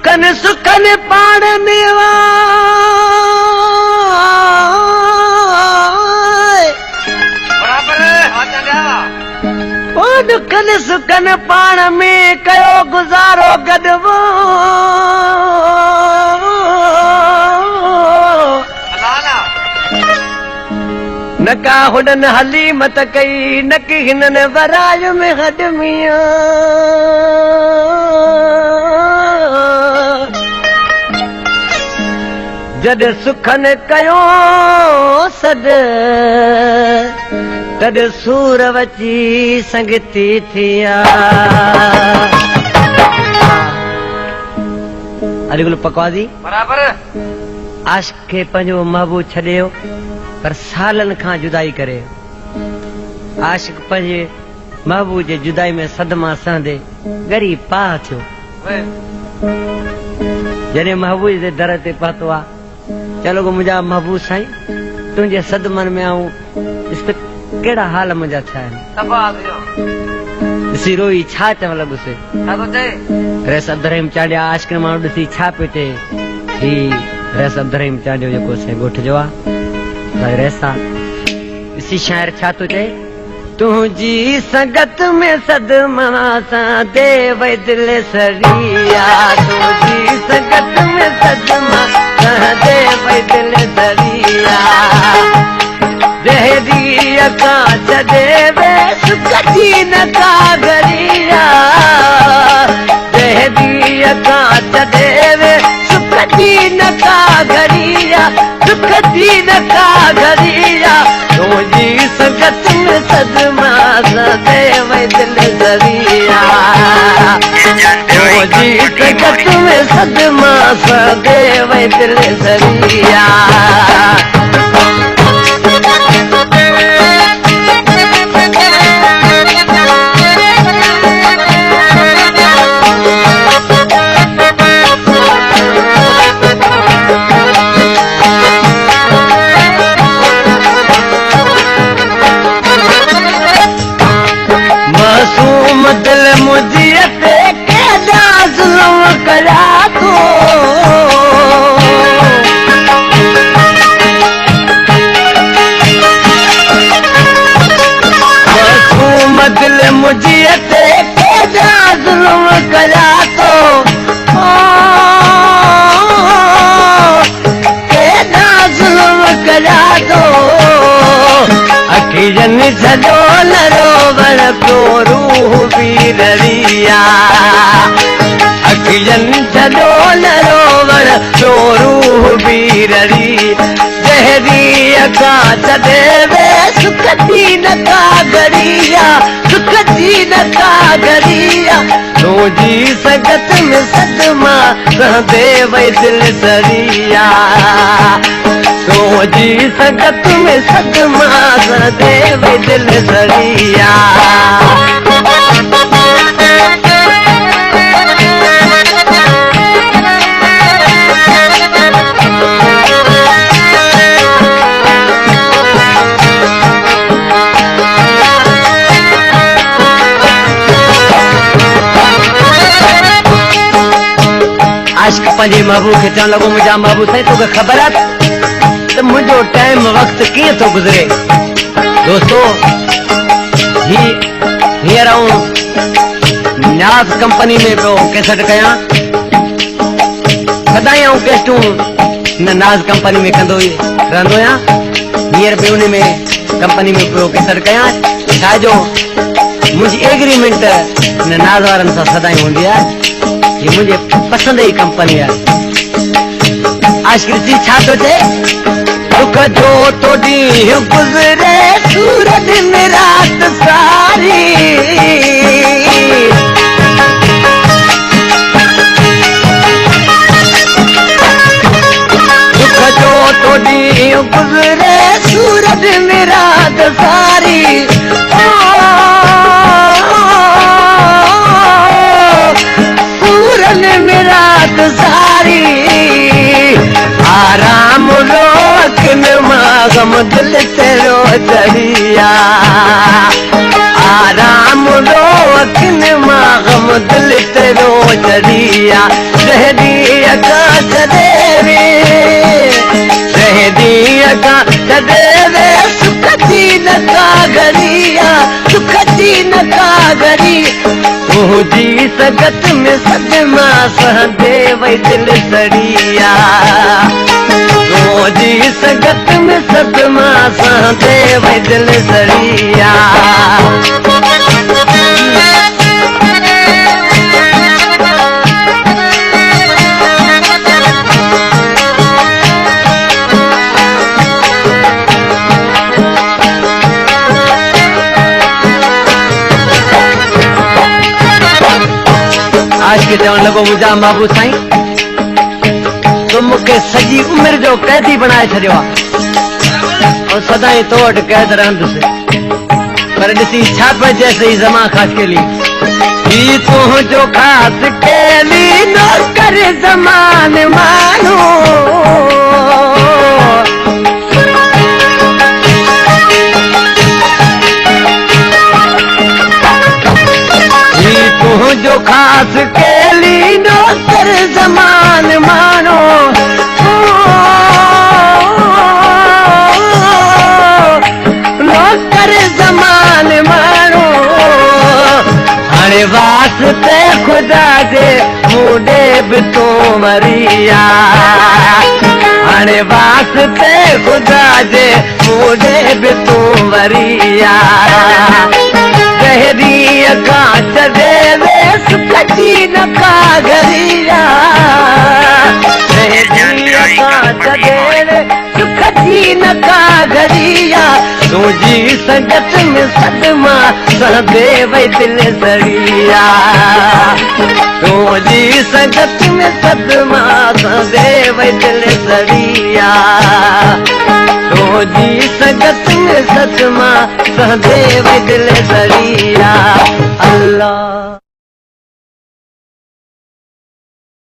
दुखन सुखन पाण मेवा ओ दुखन सुखन पाण में कयो गुज़ारो गॾिवो न का हुननि हली मत कई न की हिननि वराय में हडमिया जद सुखन कयो सद तद सूर वची संगती थिया अलिगुल पकवादी बराबर आशिक खे पंहिंजो महबूब छॾियो पर सालन खां जुदाई करे आशिक पंहिंजे महबूब जे जुदाई में सदमा सहंदे ॻरी पाह थियो जॾहिं महबूब जे दर ते पहुतो आहे चलो मुंहिंजा महबूब साईं तुंहिंजे सदमन में आऊं कहिड़ा हाल मुंहिंजा छा आहिनि ॾिसी रोई छा चवण लॻुसि रेस अब्दुर्रहीम चांडिया आशिक माण्हू ॾिसी छा पियो चए ही रेस अब्दुर्रहीम चांडियो जेको साईं ॻोठ जो आहे भाई रेसा इसी शायर छा तो चए तुझी संगत में सदमा सा दे वै दिल सरिया तुझी संगत में सदमा सा दे वै दिल सरिया देहरी का छदे वे सुखती न का गरिया देहरी का छदे वे सुखती न का गरिया सुखती न का गरिया तुझी संगत में सदमा सा दे वै दिल सरिया तुझी संगत में सदमा सा दे वै दिल सरिया मासूम दिल मुझे पे केदा जुल्म करा तो मासूम दिल मुझे पे केदा जुल्म करा तो केदा जुल्म करा तो अखियन छॾो न रोवण पियो रूह बीररिया अखियन छॾो न रोवण पियो रूह बीररी देहरी का छॾे वे सुखती न का गरिया सुखती न का गरिया तुझी संगत में सदमा रहंदे वै दिल सरिया तुझी संगत में सदमा रहंदे वै दिल सरिया आशिक पंहिंजे महबूब खे चवण लॻो मुंहिंजा महबूब साईं तोखे ख़बर आहे त मुंहिंजो टाइम वक़्त कीअं थो गुज़रे दोस्तो हींअर आऊं नाज़ कंपनी में पियो कैसेट कयां सदाईं आऊं कैसेटूं हिन नाज़ कंपनी में कंदो रहंदो आहियां हींअर बि उन में कंपनी में पियो कैसेट कयां छाजो मुंहिंजी एग्रीमेंट हिन नाज़ वारनि सां सदाईं हूंदी आहे ये मुझे पसंद ही कंपनी है आशिक छा तो थे दुख जो तो डी गुजरे सूरज में रात सारी दुख जो तो डी गुजरे सूरज में रात सारी रात सारी आराम लो अखिन मागम दिल तेरो चढ़िया आराम लो अखिन सिनेमा गम दिल तेरो चढ़िया शहदी अका चढ़े शहदी अका चढ़े सुख जी नका गरिया सुख जी नका गरी तुझी सगत में सदमा सहदे वही दिल सड़िया तुझी सगत में सदमा सहदे वही दिल सड़िया आज के चवण लॻो मुंहिंजा महबूब साईं तो मूंखे सॼी उमिरि जो क़ैदी बणाए छॾियो आहे ऐं सदाईं तो वटि क़ैद रहंदुसि पर ॾिसी छा पिए चएसि ज़मा ख़ासि केली ही तुंहिंजो ख़ासि केली नौकर ज़मान मानो तुझो खास केली नौकर ज़मान मानो नौकर ज़मान मानो हाणे वास्ते खुदा जे मूंडे बि तो मरिया हाणे वास्ते खुदा जे मूंडे बि तो मरिया शहदी अका चढ़े सुख जी नका गरिया शहदी अका चढ़े सुख जी नका गरिया तुझी संगत में सदमा सहदे वही दिल सड़िया तुझी संगत में सदमा सहदे वही दिल सड़िया तुझी संगत में सदमा सहदे वही दिल सड़िया अल्लाह।